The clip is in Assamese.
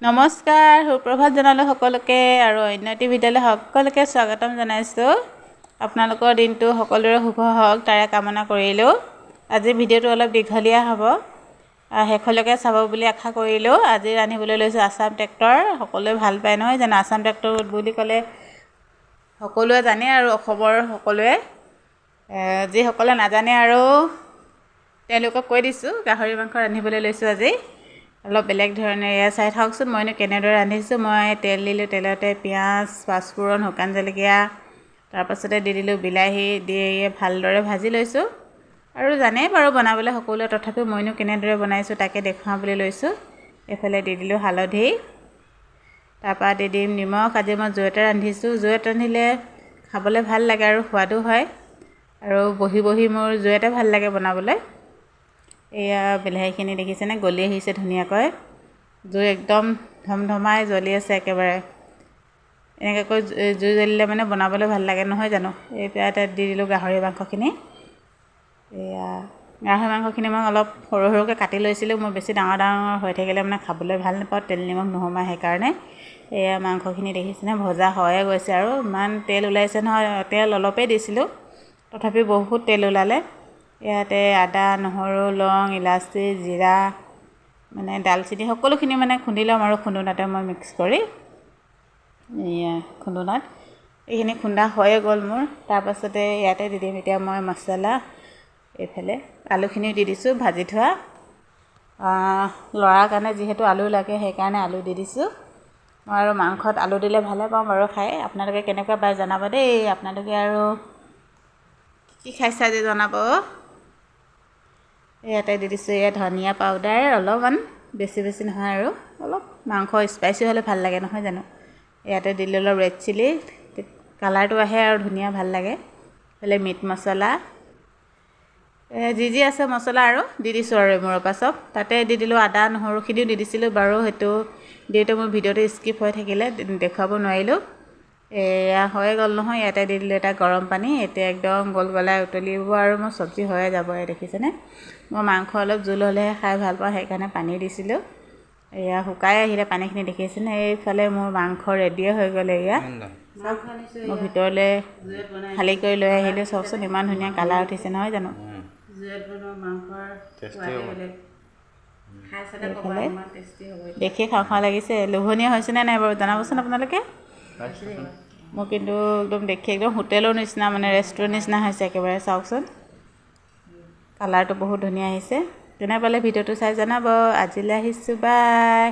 নমস্কাৰ, সুপ্ৰভাত জনালোঁ সকলোকে আৰু অন্যটি ভিডিঅ'লৈ সকলোকে স্বাগতম জনাইছোঁ। আপোনালোকৰ দিনটো সকলোৰে শুভ হওক তাৰে কামনা কৰিলোঁ। আজি ভিডিঅ'টো অলপ দীঘলীয়া হ'ব, শেষলৈকে চাব বুলি আশা কৰিলোঁ। আজি ৰান্ধিবলৈ লৈছোঁ আছাম ট্ৰেক্টৰ। সকলোৱে ভাল পায় নহয় জানো, আছাম ট্ৰেক্টৰ বুলি ক'লে সকলোৱে জানে আৰু অসমৰ সকলোৱে। যিসকলে নাজানে আৰু তেওঁলোকক কৈ দিছোঁ, গাহৰি মাংস ৰান্ধিবলৈ লৈছোঁ আজি। অলপ বেলেগ ধৰণে এয়া চাই থাকচোন মইনো কেনেদৰে ৰান্ধিছোঁ। মই তেল দিলোঁ, তেলতে পিঁয়াজ, পাঁচফোৰণ, শুকান জলকীয়া, তাৰপাছতে দি দিলোঁ বিলাহী, দি ভালদৰে ভাজি লৈছোঁ। আৰু জানেই বাৰু বনাবলৈ সকলোৱে, তথাপিও মইনো কেনেদৰে বনাইছোঁ তাকে দেখুৱাওঁ বুলি লৈছোঁ। এইফালে দি দিলোঁ হালধি, তাৰপৰা দি দিম নিমখ। আজি মই জুইতে ৰান্ধিছোঁ। জুইত ৰান্ধিলে খাবলৈ ভাল লাগে আৰু সোৱাদো হয়, আৰু বহি বহি মোৰ জুইতে ভাল লাগে বনাবলৈ। এয়া বিলাহীখিনি দেখিছেনে, গলি আহিছে ধুনীয়াকৈ। জুই একদম ধমধমাই জ্বলি আছে একেবাৰে। এনেকুৱাকৈ জুই জ্বলিলে মানে বনাবলৈ ভাল লাগে নহয় জানো। এতিয়া দি দিলোঁ গাহৰি মাংসখিনি। এয়া গাহৰি মাংসখিনি মই অলপ সৰু সৰুকৈ কাটি লৈছিলোঁ। মই বেছি ডাঙৰ ডাঙৰ হৈ থাকিলে মানে খাবলৈ ভাল নাপাওঁ, তেল নিমখ নোসোমায় সেইকাৰণে। এয়া মাংসখিনি দেখিছেনে ভজা হয়ে গৈছে, আৰু ইমান তেল ওলাইছে নহয়। তেল অলপেই দিছিলোঁ, তথাপি বহুত তেল ওলালে। ইয়াতে আদা, নহৰু, লং, ইলাচি, জিৰা, মানে ডালচেনি সকলোখিনি মানে খুন্দি ল'ম আৰু খুন্দুনাতে মই মিক্স কৰি। এয়া খুন্দুনাত এইখিনি খুন্দা হৈয়ে গ'ল মোৰ। তাৰপাছতে ইয়াতে দি দিম এতিয়া মই মছলা। এইফালে আলুখিনিও দি দিছোঁ ভাজি থোৱা। ল'ৰাৰ কাৰণে যিহেতু আলু লাগে সেইকাৰণে আলু দি দিছোঁ। মই আৰু মাংসত আলু দিলে ভালে পাওঁ বাৰু খাই। আপোনালোকে কেনেকুৱা পায় জনাব দেই। আপোনালোকে আৰু কি খাইছে আজি জনাব। ইয়াতে দি দিছোঁ এয়া ধনিয়া পাউডাৰ অলপমান, বেছি নহয় আৰু অলপ। মাংস স্পাইচি হ'লে ভাল লাগে নহয় জানো। ইয়াতে দিলোঁ অলপ ৰেড চিলি, কালাৰটো আহে আৰু ধুনীয়া ভাল লাগে। এইফালে মিট মছলা, যি আছে মছলা আৰু দি দিছোঁ আৰু মূৰৰ পৰা চব। তাতে দি দিলোঁ আদা নহৰুখিনিও দি দিছিলোঁ বাৰু, সেইটো দিওঁতে মোৰ ভিডিঅ'টো স্কিপ হৈ থাকিলে দেখুৱাব নোৱাৰিলোঁ। এয়া হৈয়ে গ'ল নহয়। ইয়াতে দি দিলোঁ এটা গৰম পানী। এতিয়া একদম গলগলাই উতলিব আৰু মোৰ চব্জি হৈয়ে যাব। দেখিছেনে, মই মাংস অলপ জোল হ'লেহে খাই ভাল পাওঁ, সেইকাৰণে পানী দিছিলোঁ। এয়া শুকাই আহিলে পানীখিনি দেখিছেনে। এইফালে মোৰ মাংস ৰেডিয়ে হৈ গ'ল। এয়া মই ভিতৰলৈ খালী কৰি লৈ আহিলোঁ। চাওকচোন ইমান ধুনীয়া কালাৰ উঠিছে নহয় জানো। দেখি খাওঁ খাওঁ লাগিছে। লোভনীয় হৈছেনে নাই বাৰু জনাবচোন আপোনালোকে। মোৰ কিন্তু একদম দেখি একদম হোটেলৰ নিচিনা, মানে ৰেষ্টুৰেণ্ট নিচিনা হৈছে একেবাৰে। চাওকচোন কালাৰটো বহুত ধুনীয়া আহিছে। তেনে পালে ভিডিঅ'টো চাই জনাব। আজিলৈ আহিছোঁ, বাই।